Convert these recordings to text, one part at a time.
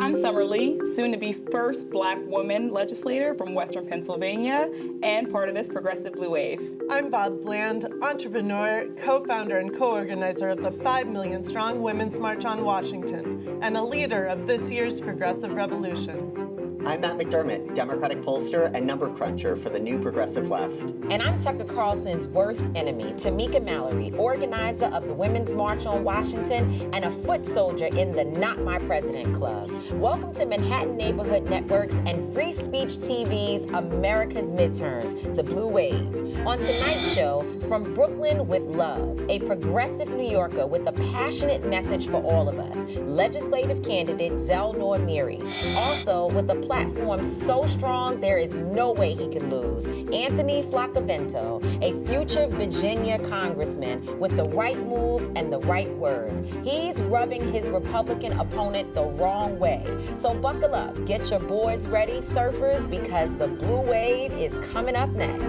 I'm Summer Lee, soon to be first Black woman legislator from Western Pennsylvania and part of this progressive blue wave. I'm Bob Bland, entrepreneur, co-founder and co-organizer of the 5 Million Strong Women's March on Washington and a leader of this year's progressive revolution. I'm Matt McDermott, Democratic pollster and number cruncher for the New Progressive Left. And I'm Tucker Carlson's worst enemy, Tamika Mallory, organizer of the Women's March on Washington and a foot soldier in the Not My President Club. Welcome to Manhattan Neighborhood Networks and Free Speech TV's America's Midterms, the Blue Wave. On tonight's show, From Brooklyn with Love, a progressive New Yorker with a passionate message for all of us, legislative candidate Zeldin Orman. Also, with a platform so strong there is no way he can lose, Anthony Flacavento, a future Virginia congressman with the right moves and the right words. He's rubbing his Republican opponent the wrong way. So buckle up, get your boards ready, surfers, because the Blue Wave is coming up next.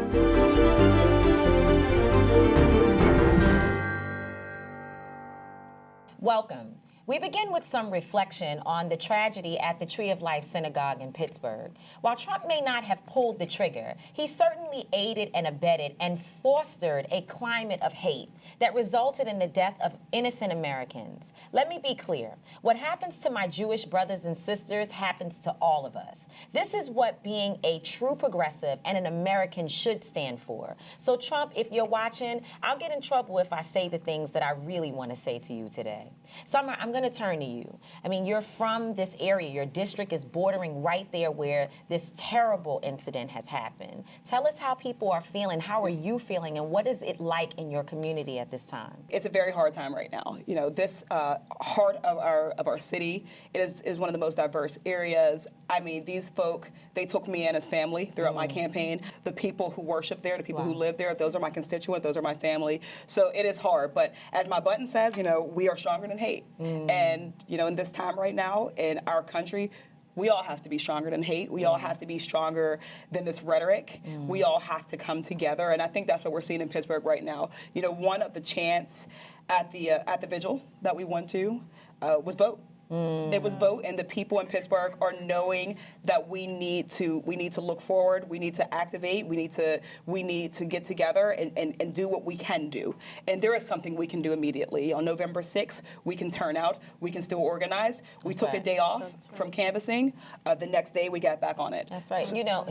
Welcome. We begin with some reflection on the tragedy at the Tree of Life Synagogue in Pittsburgh. While Trump may not have pulled the trigger, he certainly aided and abetted and fostered a climate of hate that resulted in the death of innocent Americans. Let me be clear. What happens to my Jewish brothers and sisters happens to all of us. This is what being a true progressive and an American should stand for. So Trump, if you're watching, I'll get in trouble if I say the things that I really want to say to you today. Summer, I'm going to turn to you. I mean, you're from this area. Your district is bordering right there where this terrible incident has happened. Tell us how people are feeling. How are you feeling? And what is it like in your community at this time? It's a very hard time right now. You know, this heart of our city is one of the most diverse areas. I mean, these folk, they took me in as family throughout my campaign. The people who worship there, the people who live there, those are my constituents, those are my family. So it is hard. But as my button says, you know, we are stronger than hate. And, you know, in this time right now in our country, we all have to be stronger than hate. We all have to be stronger than this rhetoric. We all have to come together. And I think that's what we're seeing in Pittsburgh right now. You know, one of the chants at the vigil that we went to was vote. It was vote, and the people in Pittsburgh are knowing that we need to look forward, we need to activate, we need to get together and do what we can do. And there is something we can do immediately. On November 6th, we can turn out, we can still organize. We took a day off from canvassing. The next day, we got back on it. That's right. You know,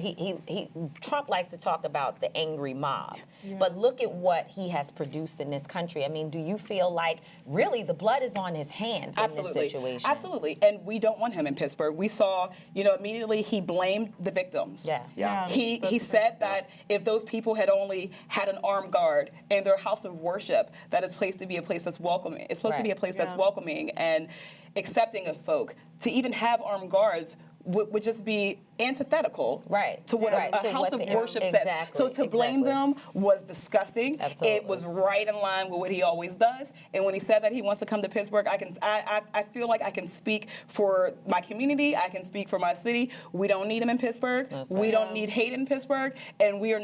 Trump likes to talk about the angry mob, but look at what he has produced in this country. I mean, do you feel like really the blood is on his hands in this situation? Absolutely, and we don't want him in Pittsburgh. We saw, you know, immediately he blamed the victims. He said that if those people had only had an armed guard in their house of worship, that it's supposed to be a place that's welcoming. It's supposed to be a place that's welcoming and accepting of folk. To even have armed guards would just be antithetical to what a house of worship says. So to blame them was disgusting. It was right in line with what he always does. And when he said that he wants to come to Pittsburgh, I feel like I can speak for my community. I can speak for my city. We don't need him in Pittsburgh. We don't need hate in Pittsburgh, and we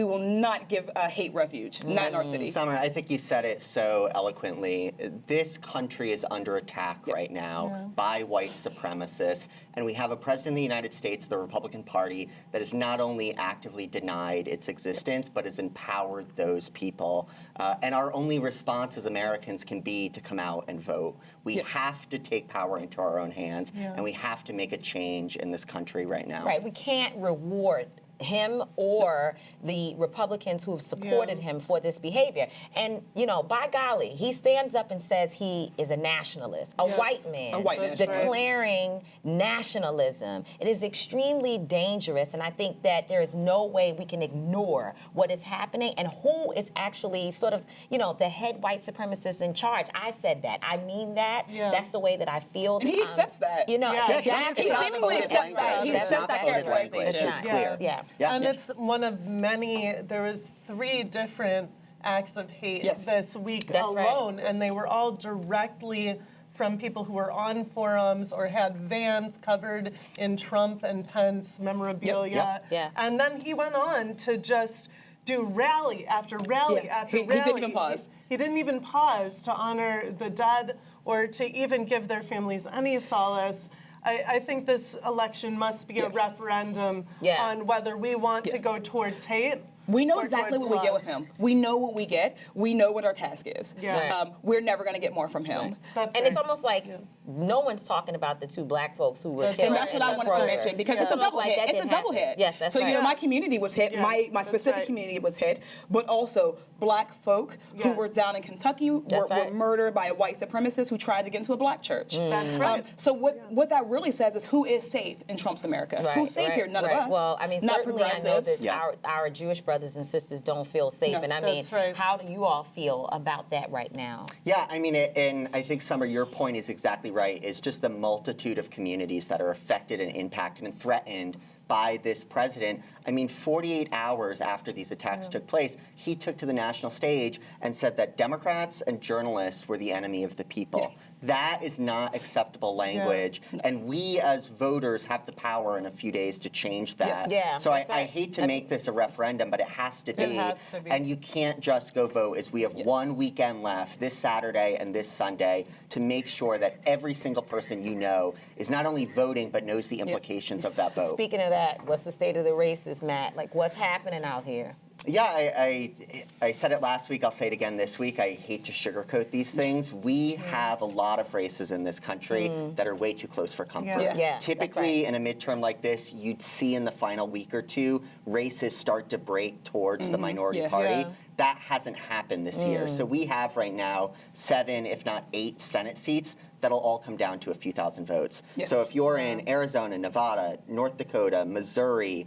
will not give hate refuge. Not in our city. Summer, I think you said it so eloquently. This country is under attack right now by white supremacists, and we have a president of the United States, the Republican Party, that has not only actively denied its existence, but has empowered those people. And our only response as Americans can be to come out and vote. We have to take power into our own hands, and we have to make a change in this country right now. Right, we can't reward him or the Republicans who have supported him for this behavior. And, you know, by golly, he stands up and says he is a nationalist, a white man, declaring nationalism. It is extremely dangerous, and I think that there is no way we can ignore what is happening and who is actually sort of, you know, the head white supremacist in charge. I said that. I mean that. That's the way that I feel. And he accepts that. You know, he seemingly accepts that. He accepts that characterization. It's clear. And it's one of many. There was 3 different acts of hate this week alone, and they were all directly from people who were on forums or had vans covered in Trump and Pence memorabilia. And then he went on to just do rally after rally after rally. He didn't even pause. He didn't even pause to honor the dead or to even give their families any solace. I think this election must be a referendum on whether we want to go towards hate. We know exactly what we get with him. We know what we get. We know what our task is. We're never going to get more from him. And it's almost like no one's talking about the 2 black folks who were killed. And that's what I wanted to mention, because it's a double hit. It's a double hit. Yes, that's right. So, you know, my community was hit. My specific community was hit. But also, black folk who were down in Kentucky were murdered by a white supremacist who tried to get into a black church. That's right. So what that really says is, who is safe in Trump's America? Who's safe here? None of us. Well, I mean, not certainly I know progressives. that our Jewish brothers and sisters don't feel safe. And I mean, how do you all feel about that right now? Yeah, I mean, and I think, Summer, your point is exactly right. It's just the multitude of communities that are affected and impacted and threatened by this president. I mean, 48 hours after these attacks took place, he took to the national stage and said that Democrats and journalists were the enemy of the people. That is not acceptable language, and we as voters have the power in a few days to change that. So I hate to make this a referendum, but it has to be. It has to be. And you can't just go vote, as we have one weekend left, this Saturday and this Sunday, to make sure that every single person you know is not only voting, but knows the implications of that vote. Speaking of that, what's the state of the races, Matt? Like, what's happening out here? Yeah, I said it last week, I'll say it again this week. I hate to sugarcoat these things. We have a lot of races in this country that are way too close for comfort. Typically, in a midterm like this, you'd see in the final week or two, races start to break towards the minority party. That hasn't happened this year. So we have right now 7, if not 8 Senate seats that'll all come down to a few thousand votes. So if you're in Arizona, Nevada, North Dakota, Missouri,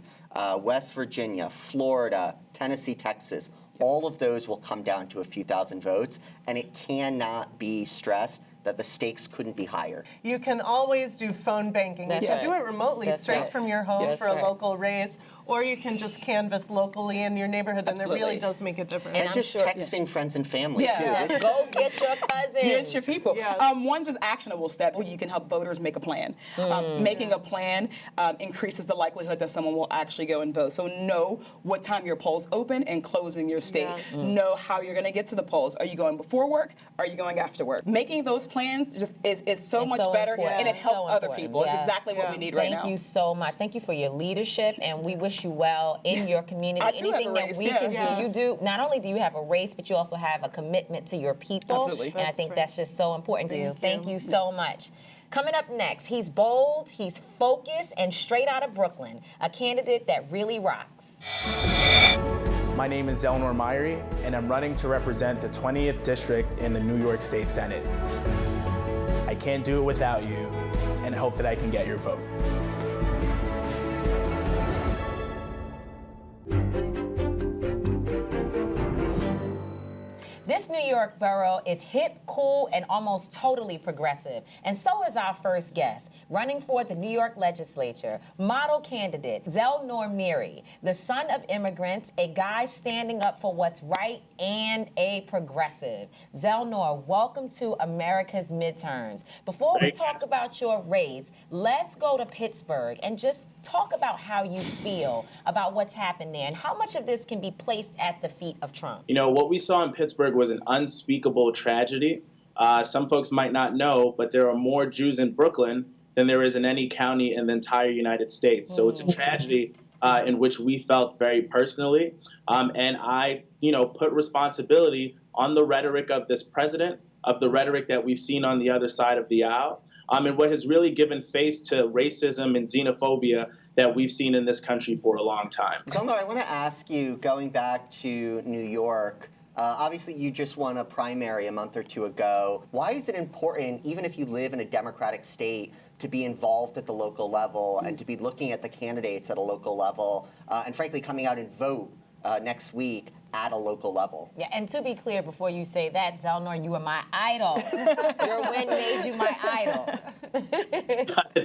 West Virginia, Florida, Tennessee, Texas, all of those will come down to a few thousand votes, and it cannot be stressed that the stakes couldn't be higher. You can always do phone banking. You can do it remotely, straight from your home for a local race, or you can just canvas locally in your neighborhood, and it really does make a difference. And just texting friends and family, too. Go get your cousins. Get your people. One just actionable step where you can help voters make a plan. Making a plan increases the likelihood that someone will actually go and vote. So know what time your polls open and close in your state. Know how you're going to get to the polls. Are you going before work? Are you going after work? Making those plans just is so much better, and it helps other people. It's exactly what we need right now. Thank you so much. Thank you for your leadership, and we wish you well in your community. Anything that we can do, you do. Not only do you have a race, but you also have a commitment to your people. And I think that's just so important to you. Thank you so much. Coming up next, he's bold, he's focused, and straight out of Brooklyn, a candidate that really rocks. My name is Zeldin Orman, and I'm running to represent the 20th District in the New York State Senate. I can't do it without you, and I hope that I can get your vote. This New York borough is hip, cool, and almost totally progressive. And so is our first guest, running for the New York legislature, model candidate Zeldin Orman, the son of immigrants, a guy standing up for what's right, and a progressive. Zeldin, welcome to America's Midterms. Before we talk about your race, let's go to Pittsburgh and just talk about how you feel about what's happened there and how much of this can be placed at the feet of Trump. You know, what we saw in Pittsburgh was an unspeakable tragedy. Some folks might not know, but there are more Jews in Brooklyn than there is in any county in the entire United States. So it's a tragedy in which we felt very personally. And I, put responsibility on the rhetoric of this president, of the rhetoric that we've seen on the other side of the aisle, and what has really given face to racism and xenophobia that we've seen in this country for a long time. Zeldin, I want to ask you, going back to New York, obviously you just won a primary a month or two ago. Why is it important, even if you live in a Democratic state, to be involved at the local level and to be looking at the candidates at a local level, and frankly coming out and vote next week at a local level? Yeah, and to be clear, before you say that, Zeldin, you are my idol. Your win made you my idol.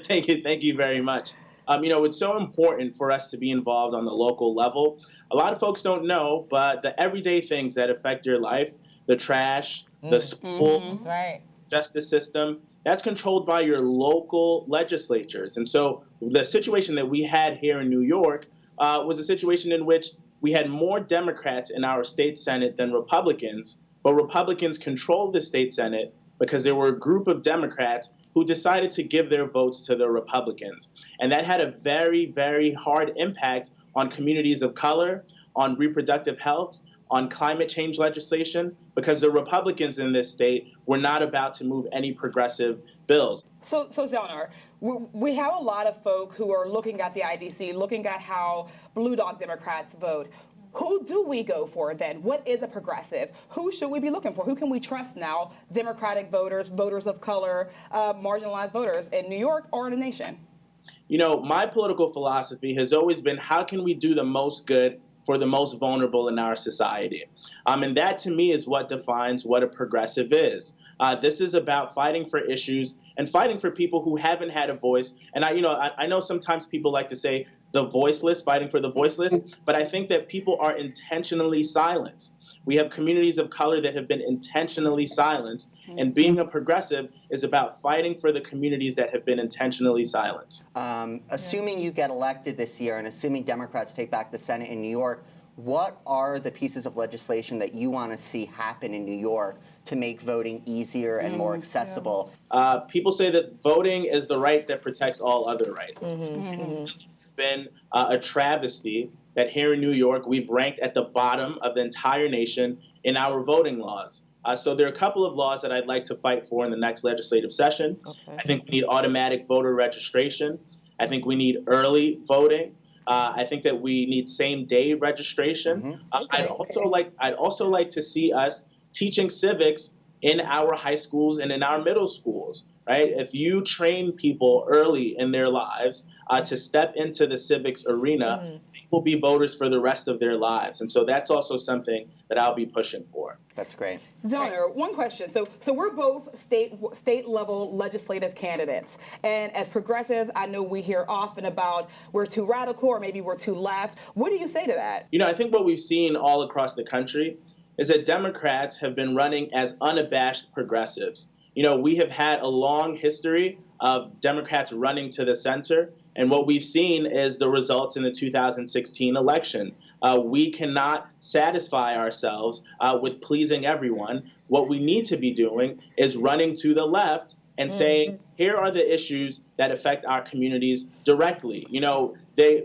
Thank you very much. It's so important for us to be involved on the local level. A lot of folks don't know, but the everyday things that affect your life, the trash, the school, That's right. justice system, that's controlled by your local legislatures. And so the situation that we had here in New York was a situation in which we had more Democrats in our state Senate than Republicans, but Republicans controlled the state Senate because there were a group of Democrats who decided to give their votes to the Republicans. And that had a very, very hard impact on communities of color, on reproductive health, on climate change legislation, because the Republicans in this state were not about to move any progressive bills. So Zeldin, we have a lot of folk who are looking at the IDC, looking at how blue dog Democrats vote. Who do we go for then? What is a progressive? Who should we be looking for? Who can we trust now? Democratic voters, voters of color, marginalized voters in New York or in the nation? You know, my political philosophy has always been, how can we do the most good for the most vulnerable in our society? And that, to me, is what defines what a progressive is. This is about fighting for issues and fighting for people who haven't had a voice. And I know sometimes people like to say the voiceless, fighting for the voiceless, but I think that people are intentionally silenced. We have communities of color that have been intentionally silenced, and being a progressive is about fighting for the communities that have been intentionally silenced. Assuming you get elected this year and assuming Democrats take back the Senate in New York, what are the pieces of legislation that you want to see happen in New York to make voting easier and more accessible? People say that voting is the right that protects all other rights. It's been a travesty that here in New York, we've ranked at the bottom of the entire nation in our voting laws. So there are a couple of laws that I'd like to fight for in the next legislative session. I think we need automatic voter registration. I think we need early voting. I think that we need same-day registration. I'd also like to see us teaching civics in our high schools and in our middle schools, right? If you train people early in their lives to step into the civics arena, they will be voters for the rest of their lives. And so that's also something that I'll be pushing for. That's great. Zeldin, one question. So we're both state-level legislative candidates. And as progressives, I know we hear often about we're too radical or maybe we're too left. What do you say to that? You know, I think what we've seen all across the country is that Democrats have been running as unabashed progressives. You know, we have had a long history of Democrats running to the center, and what we've seen is the results in the 2016 election. We cannot satisfy ourselves with pleasing everyone. What we need to be doing is running to the left and saying, here are the issues that affect our communities directly. You know,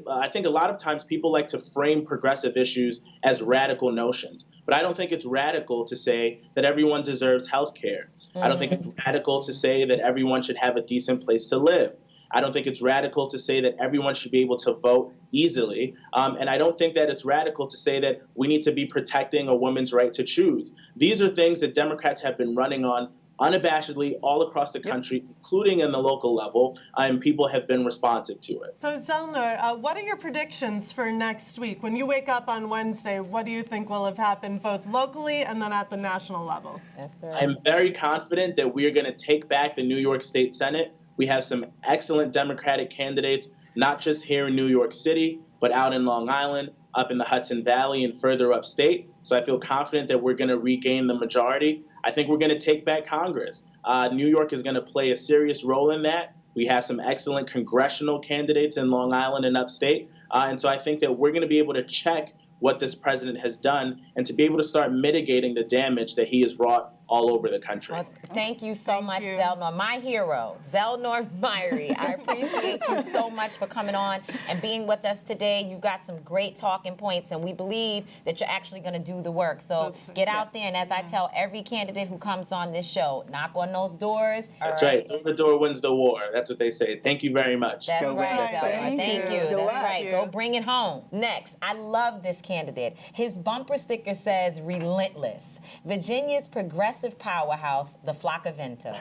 I think a lot of times people like to frame progressive issues as radical notions, but I don't think it's radical to say that everyone deserves health care. I don't think it's radical to say that everyone should have a decent place to live. I don't think it's radical to say that everyone should be able to vote easily. And I don't think that it's radical to say that we need to be protecting a woman's right to choose. These are things that Democrats have been running on unabashedly all across the country, including in the local level, and people have been responsive to it. So Zeldin, what are your predictions for next week? When you wake up on Wednesday, what do you think will have happened both locally and then at the national level? That's right. I'm very confident that we are going to take back the New York State Senate. We have some excellent Democratic candidates, not just here in New York City, but out in Long Island, up in the Hudson Valley, and further upstate. So I feel confident that we're going to regain the majority. I think we're going to take back Congress. New York is going to play a serious role in that. We have some excellent congressional candidates in Long Island and upstate. And so I think that we're going to be able to check what this president has done and to be able to start mitigating the damage that he has wrought all over the country. Well, thank you so much, Zeldin. My hero, Zeldin Orman. I appreciate you so much for coming on and being with us today. You've got some great talking points, and we believe that you're actually going to do the work. So get out there, and as I tell every candidate who comes on this show, knock on those doors. That's right. Door to door wins the war. That's what they say. Thank you very much. That's right, Zeldin. Thank you. That's right. You. Go bring it home. Next, I love this candidate. His bumper sticker says relentless. Virginia's progressive powerhouse, the Floccavento.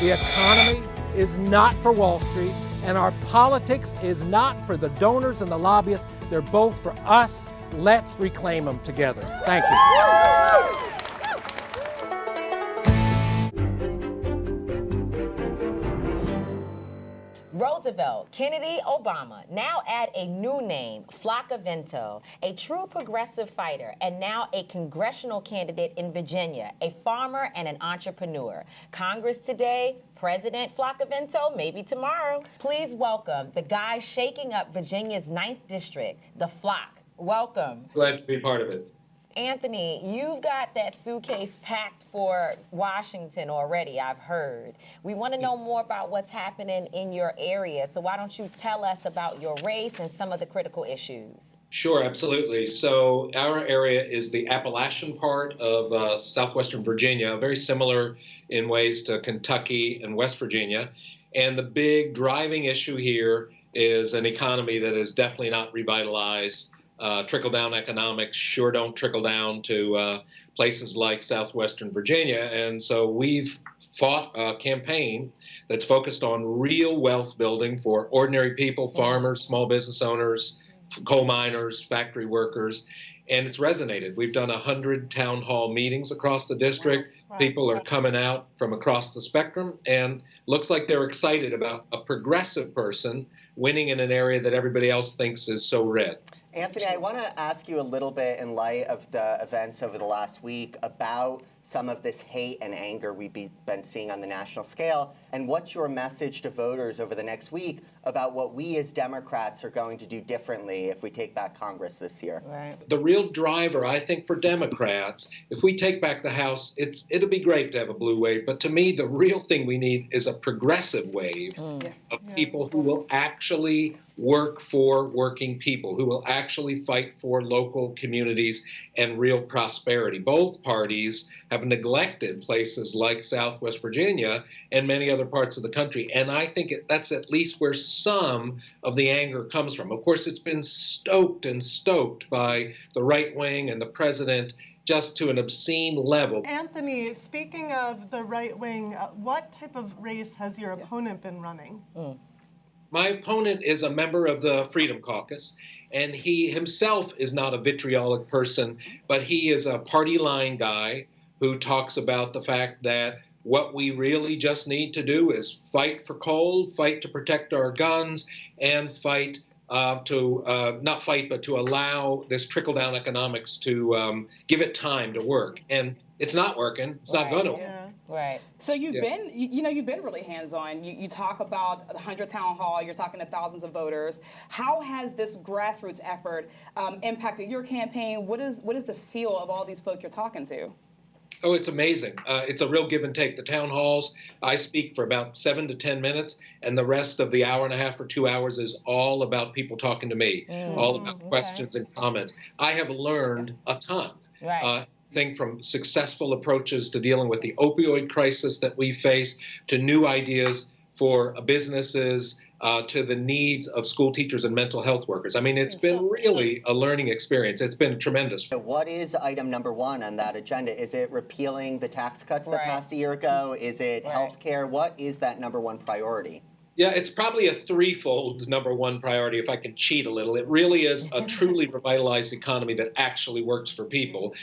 The economy is not for Wall Street, and our politics is not for the donors and the lobbyists. They're both for us. Let's reclaim them together. Thank you. Roosevelt, Kennedy, Obama now add a new name, Floccavento, a true progressive fighter, and now a congressional candidate in Virginia, a farmer and an entrepreneur. Congress today, President Floccavento, maybe tomorrow. Please welcome the guy shaking up Virginia's 9th district, the Flock. Welcome. Glad to be part of it. Anthony, you've got that suitcase packed for Washington already, I've heard. We want to know more about what's happening in your area, so why don't you tell us about your race and some of the critical issues? Sure, absolutely. So our area is the Appalachian part of southwestern Virginia, very similar in ways to Kentucky and West Virginia. And the big driving issue here is an economy that is definitely not revitalized. Trickle-down economics sure don't trickle down to places like southwestern Virginia. And so we've fought a campaign that's focused on real wealth building for ordinary people, farmers, small business owners, coal miners, factory workers, and it's resonated. We've done 100 town hall meetings across the district. Wow. People are coming out from across the spectrum, and looks like they're excited about a progressive person winning in an area that everybody else thinks is so red. Anthony, I want to ask you a little bit in light of the events over the last week about some of this hate and anger we've been seeing on the national scale, and what's your message to voters over the next week about what we as Democrats are going to do differently if we take back Congress this year? Right. The real driver, I think, for Democrats, if we take back the House, it'll be great to have a blue wave, but to me, the real thing we need is a progressive wave of people who will actually work for working people, who will actually fight for local communities and real prosperity. Both parties have neglected places like Southwest Virginia and many other parts of the country, and I think that's at least where some of the anger comes from. Of course, it's been stoked and stoked by the right wing and the president just to an obscene level. Anthony, speaking of the right wing, what type of race has your opponent been running? My opponent is a member of the Freedom Caucus, and he himself is not a vitriolic person, but he is a party line guy who talks about the fact that what we really just need to do is fight for coal, fight to protect our guns, and fight not fight, but to allow this trickle-down economics to give it time to work. And it's not working. It's not going to work. Right. So you've been, you've been really hands-on. You talk about the 100 town hall. You're talking to thousands of voters. How has this grassroots effort impacted your campaign? What is the feel of all these folk you're talking to? Oh, it's amazing. It's a real give and take. The town halls, I speak for about 7 to 10 minutes, and the rest of the hour and a half or 2 hours is all about people talking to me, all about questions and comments. I have learned a ton. Right. Thing from successful approaches to dealing with the opioid crisis that we face, to new ideas for businesses, to the needs of school teachers and mental health workers. I mean, it's been really a learning experience. It's been tremendous. So what is item number 1 on that agenda? Is it repealing the tax cuts that passed a year ago? Is it health care? What is that number 1 priority? Yeah, it's probably a threefold number 1 priority, if I can cheat a little. It really is a truly revitalized economy that actually works for people.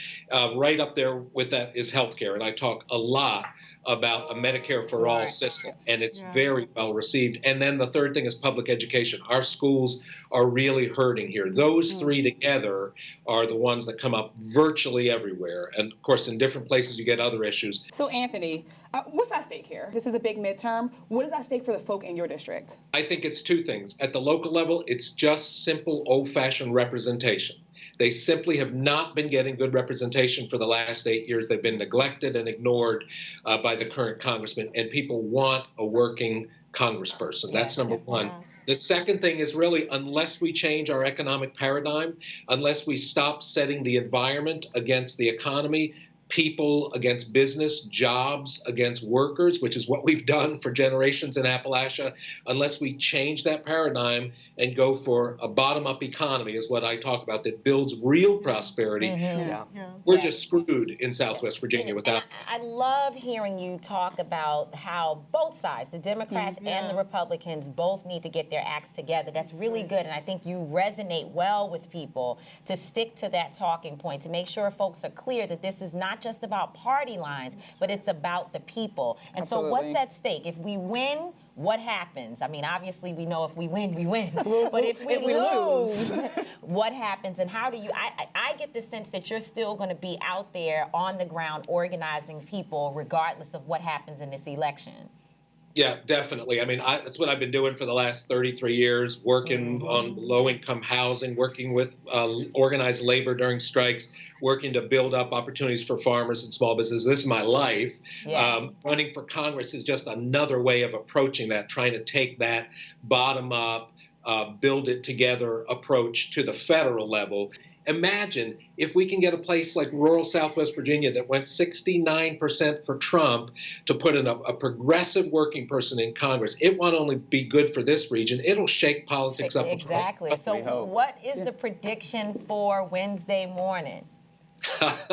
Right up there with that is healthcare, and I talk a lot about a Medicare for all system, and it's very well received. And then the third thing is public education. Our schools are really hurting here. Those three together are the ones that come up virtually everywhere. And of course, in different places, you get other issues. So Anthony, what's at stake here? This is a big midterm. What is at stake for the folk in your district? I think it's 2 things. At the local level, it's just simple old-fashioned representation. They simply have not been getting good representation for the last 8 years. They've been neglected and ignored by the current congressman, and people want a working congressperson. That's number 1. The second thing is really, unless we change our economic paradigm, unless we stop setting the environment against the economy, people against business, jobs against workers, which is what we've done for generations in Appalachia, unless we change that paradigm and go for a bottom-up economy, is what I talk about, that builds real prosperity, we're just screwed in Southwest Virginia without. I love hearing you talk about how both sides, the Democrats and the Republicans, both need to get their acts together. That's really good, and I think you resonate well with people to stick to that talking point, to make sure folks are clear that this is not just about party lines, but it's about the people. And so what's at stake? If we win, what happens? I mean, obviously we know if we win, we win. But if we lose, what happens? And how do you, I get the sense that you're still going to be out there on the ground organizing people regardless of what happens in this election. Yeah, definitely. I mean, that's what I've been doing for the last 33 years, working on low-income housing, working with organized labor during strikes, working to build up opportunities for farmers and small businesses. This is my life. Yeah. Running for Congress is just another way of approaching that, trying to take that bottom-up, build it together approach to the federal level. Imagine if we can get a place like rural Southwest Virginia that went 69% for Trump to put in a progressive working person in Congress. It won't only be good for this region, it'll shake politics up. Exactly. So what is the prediction for Wednesday morning? Next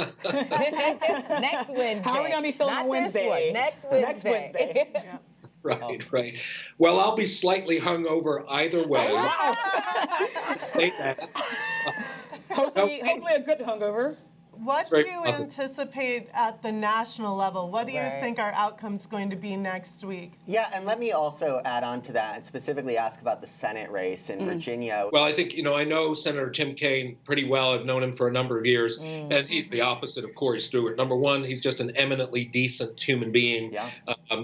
Wednesday. How are we going to be feeling on Wednesday? Next Wednesday. Yeah. Right. Well, I'll be slightly hungover either way. Hopefully a good hungover. What do you anticipate at the national level? What do you think our outcome's going to be next week? Yeah, and let me also add on to that and specifically ask about the Senate race in Virginia. Well, I think, I know Senator Tim Kaine pretty well. I've known him for a number of years, and he's the opposite of Corey Stewart. Number one, he's just an eminently decent human being. Yeah.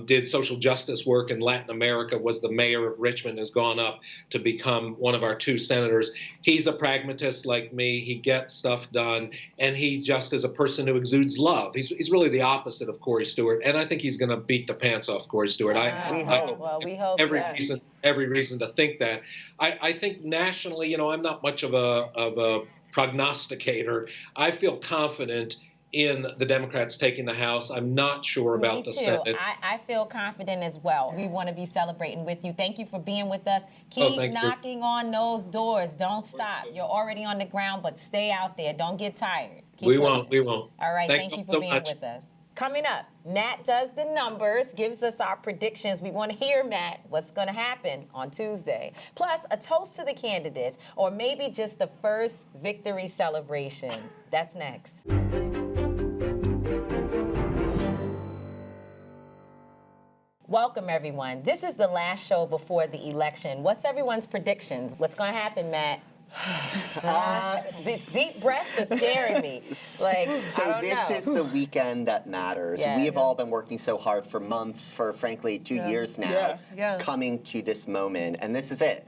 Did social justice work in Latin America, was the mayor of Richmond, has gone up to become one of our 2 senators. He's a pragmatist like me. He gets stuff done, and he just is a person who exudes love. He's really the opposite of Corey Stewart, and I think he's going to beat the pants off Corey Stewart. We hope. Well, we hope every reason to think that. I think nationally, I'm not much of a prognosticator. I feel confident in the Democrats taking the House. I'm not sure about the Senate. I feel confident as well. We want to be celebrating with you. Thank you for being with us. Keep knocking on those doors. Don't stop. You're already on the ground, but stay out there. Don't get tired. We won't. All right. Thank you for being with us. Coming up, Matt does the numbers, gives us our predictions. We want to hear, Matt, what's going to happen on Tuesday. Plus, a toast to the candidates, or maybe just the first victory celebration. That's next. Welcome, everyone. This is the last show before the election. What's everyone's predictions? What's going to happen, Matt? These deep breaths are scaring me. So this is the weekend that matters. Yeah. We have all been working so hard for months, for frankly 2 years now, coming to this moment, and this is it.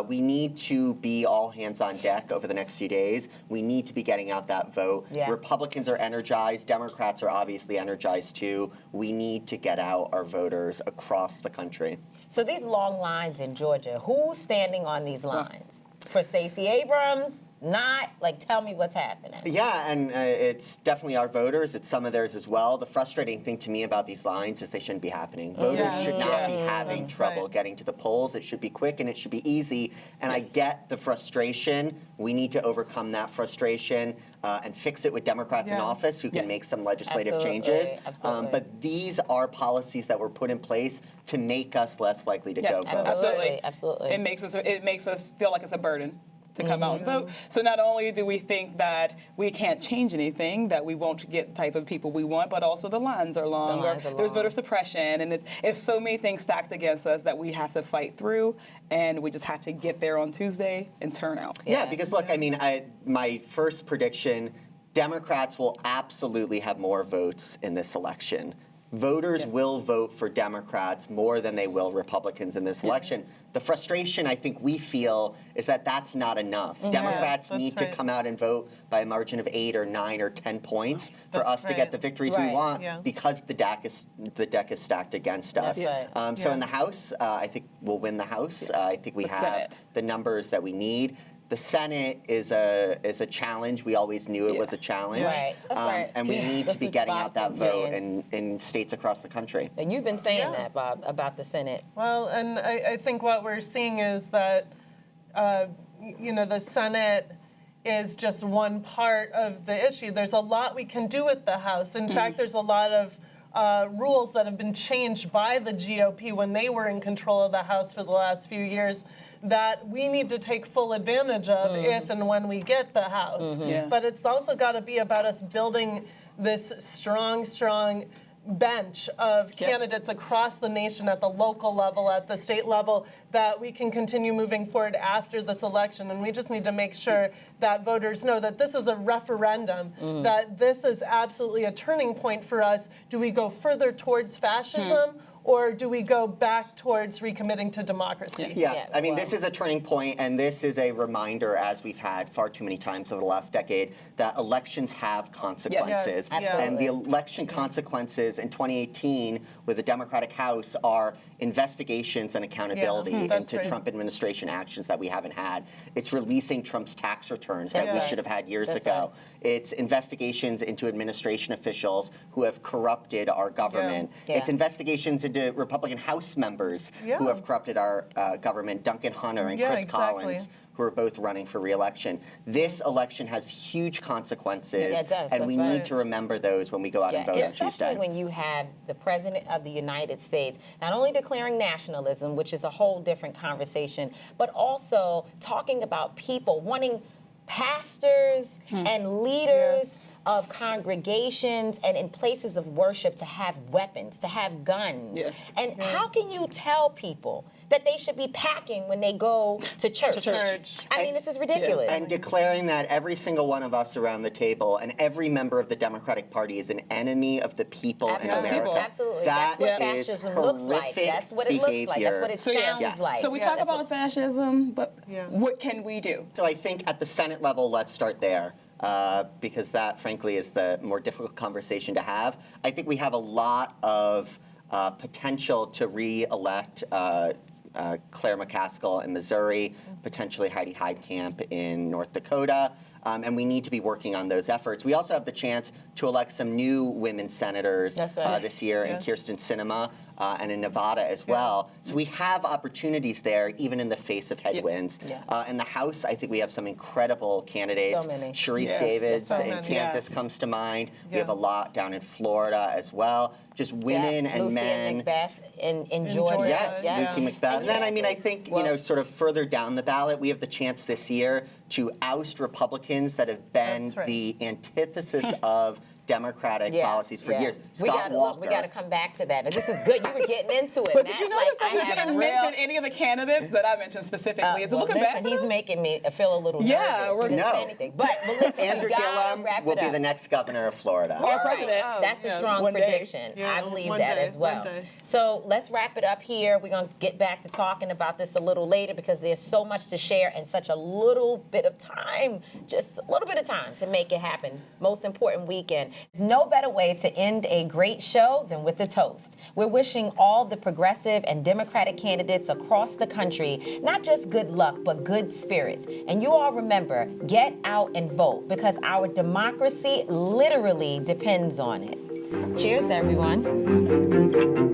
We need to be all hands on deck over the next few days. We need to be getting out that vote. Yeah. Republicans are energized. Democrats are obviously energized too. We need to get out our voters across the country. So these long lines in Georgia, who's standing on these lines? For Stacey Abrams? Not? Tell me what's happening. Yeah, and it's definitely our voters. It's some of theirs as well. The frustrating thing to me about these lines is they shouldn't be happening. Voters should not be having trouble getting to the polls. It should be quick and it should be easy. And I get the frustration. We need to overcome that frustration and fix it with Democrats in office who can make some legislative changes. But these are policies that were put in place to make us less likely to go vote. Absolutely. It makes us feel like it's a burden to come out and vote. So not only do we think that we can't change anything, that we won't get the type of people we want, but also the lines are long. There's voter suppression, and it's so many things stacked against us that we have to fight through, and we just have to get there on Tuesday and turn out. Yeah, because look, I mean, my first prediction, Democrats will absolutely have more votes in this election. Voters will vote for Democrats more than they will Republicans in this election. The frustration I think we feel is that that's not enough. Democrats need to come out and vote by a margin of 8 or 9 or 10 points for us to get the victories we want because the deck is stacked against us. So in the House, I think we'll win the House. I think we have the numbers that we need. The Senate is a challenge. We always knew it was a challenge. And we need to be getting out that vote in states across the country. And you've been saying that, Bob, about the Senate. Well, and I think what we're seeing is that, the Senate is just one part of the issue. There's a lot we can do with the House. In fact, there's a lot of rules that have been changed by the GOP when they were in control of the House for the last few years that we need to take full advantage of if and when we get the House. But it's also got to be about us building this strong bench of candidates across the nation at the local level, at the state level, that we can continue moving forward after this election. And we just need to make sure that voters know that this is a referendum, that this is absolutely a turning point for us. Do we go further towards fascism or do we go back towards recommitting to democracy? Yeah, I mean, this is a turning point, and this is a reminder, as we've had far too many times over the last decade, that elections have consequences. Yes, and the election consequences in 2018 with the Democratic House are investigations and accountability into Trump administration actions that we haven't had. It's releasing Trump's tax returns that we should have had years ago. It's investigations into administration officials who have corrupted our government. It's investigations into Republican House members who have corrupted our government, Duncan Hunter and Chris Collins, who are both running for re-election. This election has huge consequences, and we need to remember those when we go out and vote on Tuesday. Especially when you have the President of the United States not only declaring nationalism, which is a whole different conversation, but also talking about people wanting pastors and leaders of congregations and in places of worship to have weapons, to have guns. And how can you tell people that they should be packing when they go to church? I mean, this is ridiculous. And declaring that every single one of us around the table and every member of the Democratic Party is an enemy of the people in America. Absolutely. That That's what is fascism looks like. That's what it looks like. That's what it sounds like. So we talk about fascism, but what can we do? So I think at the Senate level, let's start there. Because that, frankly, is the more difficult conversation to have. I think we have a lot of potential to re-elect Claire McCaskill in Missouri, potentially Heidi Heitkamp in North Dakota, and we need to be working on those efforts. We also have the chance to elect some new women senators this year, in Kirsten Sinema and in Nevada as well. So we have opportunities there, even in the face of headwinds. In the House, I think we have some incredible candidates. Sharice Davids in Kansas comes to mind. We have a lot down in Florida as well. Just women and Lucy men. Macbeth in Georgia. Yes, Lucy Macbeth. And then, I mean, I think, you know, sort of further down the ballot, we have the chance this year to oust Republicans that have been the antithesis of Democratic policies for years. Scott Walker. We got to come back to that. And this is good. You were getting into it. But did you notice that he didn't mention any of the candidates that I mentioned specifically? Is it looking bad? He's making me feel a little nervous. He didn't say anything. But listen, Andrew Gillum will be the next governor of Florida. Our president. That's a strong prediction. I believe that as well. So let's wrap it up here. We're going to get back to talking about this a little later because there's so much to share and such a little bit of time, just a little bit of time to make it happen. Most important weekend. There's no better way to end a great show than with a toast. We're wishing all the progressive and Democratic candidates across the country not just good luck, but good spirits. And you all remember, get out and vote because our democracy literally depends on it. Cheers, everyone.